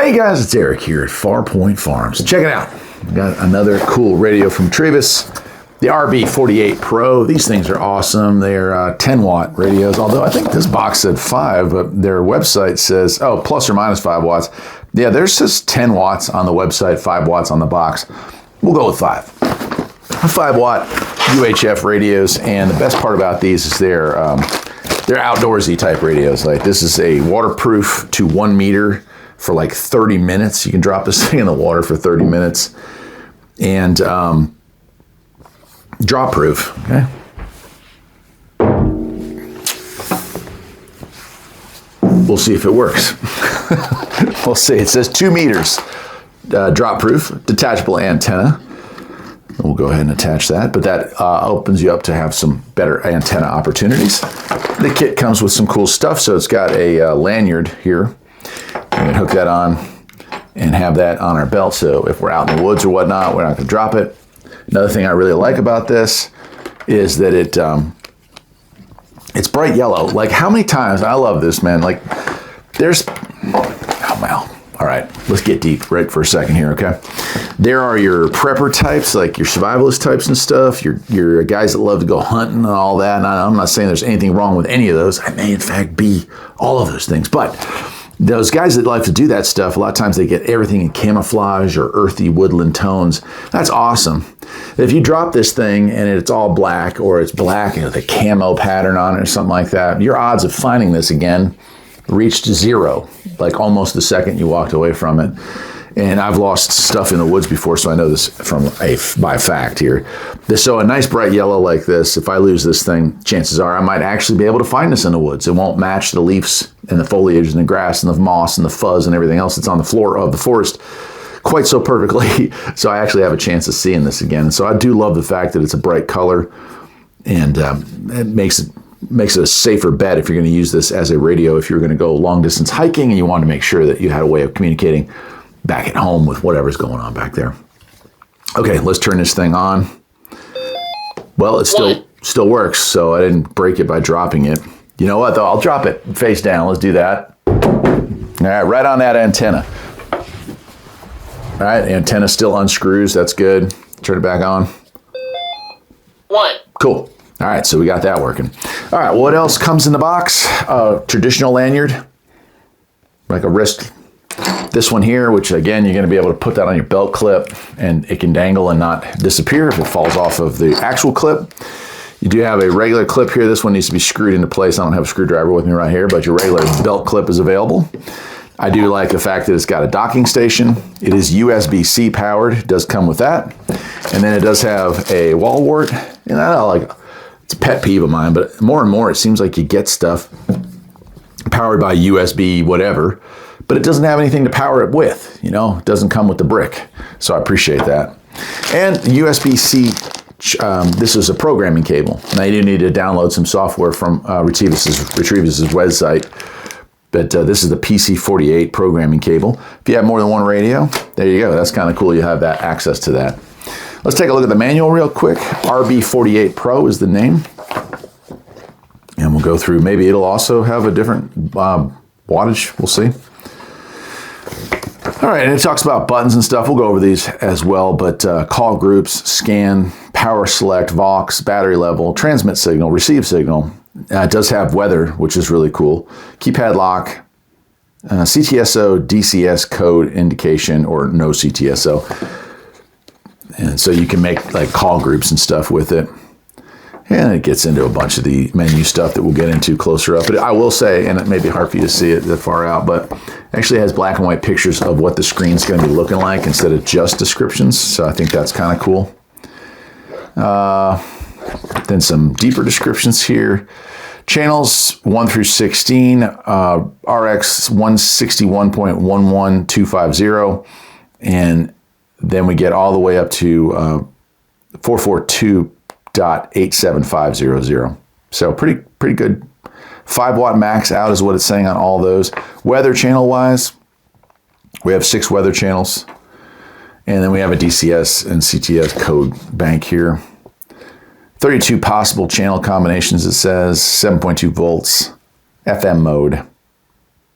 Hey guys, it's Eric here at Farpoint Farms. Check it out. We got another cool radio from Retevis, the RB48 PRO. These things are awesome. They're 10 watt radios, although I think this box said 5, but their website says, oh, plus or minus 5 watts. Yeah, there's just 10 watts on the website, 5 watts on the box. We'll go with 5. 5 watt UHF radios, and the best part about these is they're outdoorsy type radios. Like this is a waterproof to 1 meter for like 30 minutes. You can drop this thing in the water for 30 minutes, and drop proof. Okay. We'll see if it works. We'll see. It says 2 meters, drop proof, detachable antenna. We'll go ahead and attach that, but that opens you up to have some better antenna opportunities. The kit comes with some cool stuff. So it's got a lanyard here. We can hook that on and have that on our belt. So if we're out in the woods or whatnot, we're not gonna drop it. Another thing I really like about this is that it's bright yellow. Like how many times, I love this, man. Like there's, oh wow. All right, let's get deep right for a second here, okay? There are your prepper types, like your survivalist types and stuff, your guys that love to go hunting and all that. And I'm not saying there's anything wrong with any of those. I may, in fact, be all of those things. But those guys that like to do that stuff, a lot of times they get everything in camouflage or earthy woodland tones. That's awesome. If you drop this thing and it's all black, or it's black and with a camo pattern on it or something like that, your odds of finding this again reached 0, like almost the second you walked away from it. And I've lost stuff in the woods before, so I know this by fact here. So a nice bright yellow like this, if I lose this thing, chances are I might actually be able to find this in the woods. It won't match the leaves and the foliage and the grass and the moss and the fuzz and everything else that's on the floor of the forest quite so perfectly. So I actually have a chance of seeing this again. So I do love the fact that it's a bright color, and it makes it a safer bet if you're going to use this as a radio. If you're going to go long distance hiking and you want to make sure that you had a way of communicating back at home with whatever's going on back there. Okay, let's turn this thing on. Well, it still works, so I didn't break it by dropping it. You know what though? I'll drop it face down. Let's do that. All right, right on that antenna. All right, the antenna still unscrews. That's good. Turn it back on. 1. Cool. All right, so we got that working. All right, what else comes in the box? Traditional lanyard, like a wrist. This one here, which again, you're gonna be able to put that on your belt clip and it can dangle and not disappear if it falls off of the actual clip. You do have a regular clip here. This one needs to be screwed into place. I don't have a screwdriver with me right here, but your regular belt clip is available. I do like the fact that it's got a docking station. It is USB-C powered. It does come with that. And then it does have a wall wart. And I don't like, it's a pet peeve of mine, but more and more it seems like you get stuff powered by USB whatever, but it doesn't have anything to power it with, you know? It doesn't come with the brick. So I appreciate that. And USB-C, this is a programming cable. Now you do need to download some software from Retevis's website, but this is the PC48 programming cable. If you have more than one radio, there you go. That's kind of cool. You have that access to that. Let's take a look at the manual real quick. RB48 PRO is the name. And we'll go through, maybe it'll also have a different wattage, we'll see. All right, and it talks about buttons and stuff. We'll go over these as well, but call groups, scan, power select, Vox, battery level, transmit signal, receive signal. It does have weather, which is really cool. Keypad lock, CTSO, DCS code indication, or no CTSO. And so you can make like call groups and stuff with it. And it gets into a bunch of the menu stuff that we'll get into closer up. But I will say, and it may be hard for you to see it that far out, but actually has black and white pictures of what the screen's going to be looking like instead of just descriptions. So I think that's kind of cool. Then some deeper descriptions here. Channels 1 through 16, RX 161.11250, and then we get all the way up to 442.87500. So pretty good. 5 watt max out is what it's saying on all those. Weather channel wise, we have 6 weather channels, and then we have a DCS and CTS code bank here. 32 possible channel combinations, it says, 7.2 volts, FM mode.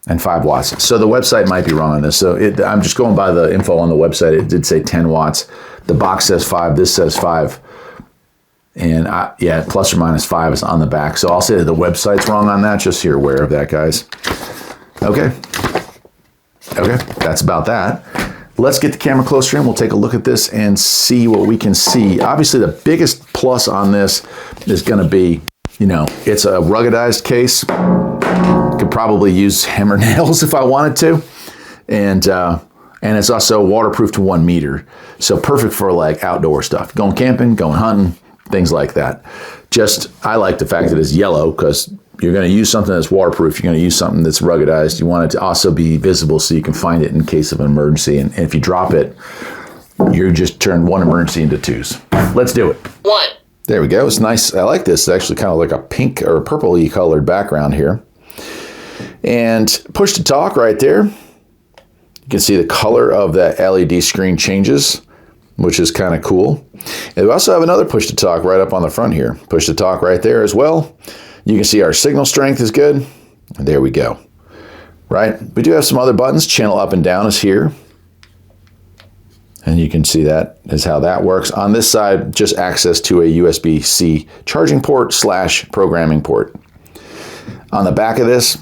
and 5 watts. So the website might be wrong on this. So I'm just going by the info on the website. It did say 10 watts. The box says 5. This says 5. And yeah, plus or minus 5 is on the back. So I'll say that the website's wrong on that, just so you're aware of that, guys. Okay, that's about that. Let's get the camera closer in. We'll take a look at this and see what we can see. Obviously, the biggest plus on this is going to be, you know, it's a ruggedized case. Could probably use hammer nails if I wanted to. And it's also waterproof to 1 meter. So perfect for like outdoor stuff. Going camping, going hunting, things like that. I like the fact that it's yellow because you're going to use something that's waterproof. You're going to use something that's ruggedized. You want it to also be visible so you can find it in case of an emergency. And if you drop it, you just turn 1 emergency into 2s. Let's do it. 1. There we go. It's nice. I like this. It's actually kind of like a pink or purpley colored background here. And push to talk right there. You can see the color of that LED screen changes, which is kind of cool. And we also have another push to talk right up on the front here. Push to talk right there as well. You can see our signal strength is good. And there we go. Right? We do have some other buttons. Channel up and down is here. And you can see that is how that works. On this side, just access to a USB-C charging port / programming port. On the back of this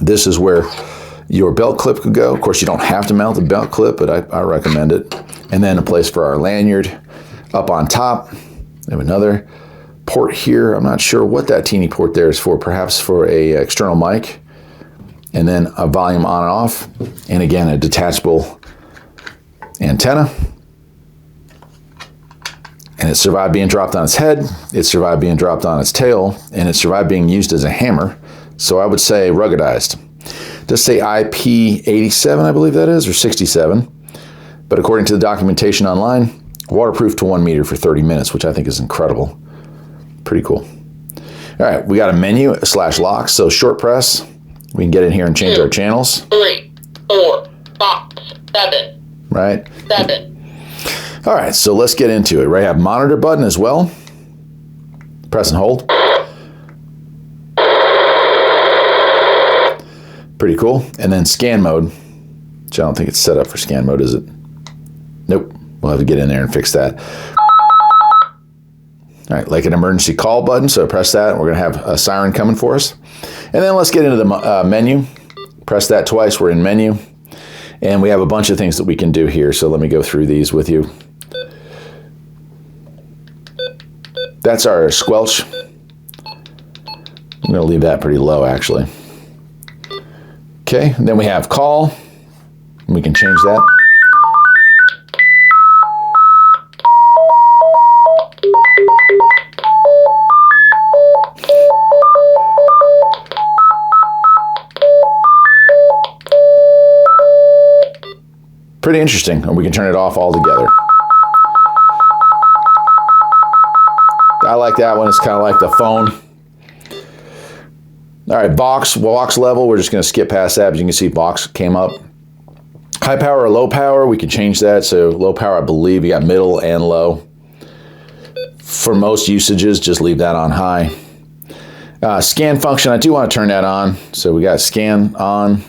is where your belt clip could go. Of course, you don't have to mount the belt clip, but I recommend it. And then a place for our lanyard. Up on top, we have another port here. I'm not sure what that teeny port there is for, perhaps for a external mic. And then a volume on and off. And again, a detachable antenna. And it survived being dropped on its head. It survived being dropped on its tail. And it survived being used as a hammer. So I would say ruggedized. Does say IP87, I believe that is, or 67. But according to the documentation online, waterproof to 1 meter for 30 minutes, which I think is incredible. Pretty cool. All right, we got a menu / lock. So short press, we can get in here and change our channels. 3, 4, 5, 7. Right? 7. All right, so let's get into it. Right, I have monitor button as well. Press and hold. Pretty cool. And then scan mode, which I don't think it's set up for scan mode, is it? Nope. We'll have to get in there and fix that. All right, like an emergency call button, so press that. We're going to have a siren coming for us. And then let's get into the menu. Press that twice. We're in menu. And we have a bunch of things that we can do here, so let me go through these with you. That's our squelch. I'm going to leave that pretty low, actually. Okay, then we have call. We can change that. Pretty interesting, and we can turn it off altogether. I like that one. It's kind of like the phone. All right, box level, we're just going to skip past that. As you can see, box came up. High power or low power, we can change that. So low power, I believe, you got middle and low. For most usages, just leave that on high. Scan function, I do want to turn that on. So we got scan on.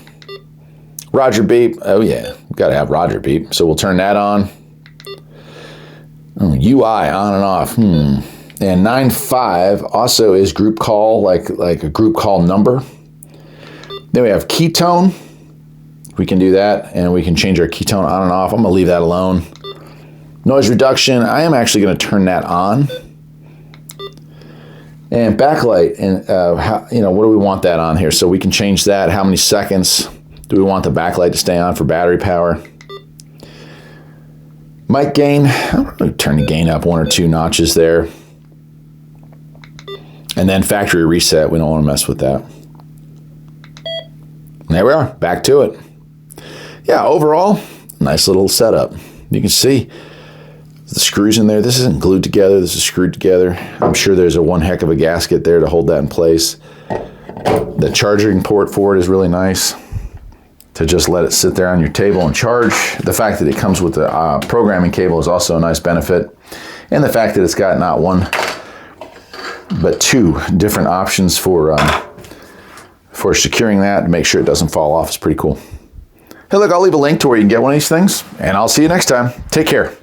Roger beep, oh yeah, we've got to have Roger beep. So we'll turn that on. UI on and off, And 9.5 also is group call, like a group call number. Then we have ketone. We can do that, and we can change our ketone on and off. I'm gonna leave that alone. Noise reduction, I am actually gonna turn that on. And backlight, and what do we want that on here? So we can change that. How many seconds do we want the backlight to stay on for battery power? Mic gain, I'm gonna turn the gain up 1 or 2 notches there. And then factory reset, we don't want to mess with that. There we are, back to it. Yeah, overall, nice little setup. You can see the screws in there. This isn't glued together, this is screwed together. I'm sure there's a one heck of a gasket there to hold that in place. The charging port for it is really nice to just let it sit there on your table and charge. The fact that it comes with the programming cable is also a nice benefit. And the fact that it's got not one, but 2 different options for for securing that to make sure it doesn't fall off. It's pretty cool. Hey, look, I'll leave a link to where you can get one of these things, and I'll see you next time. Take care.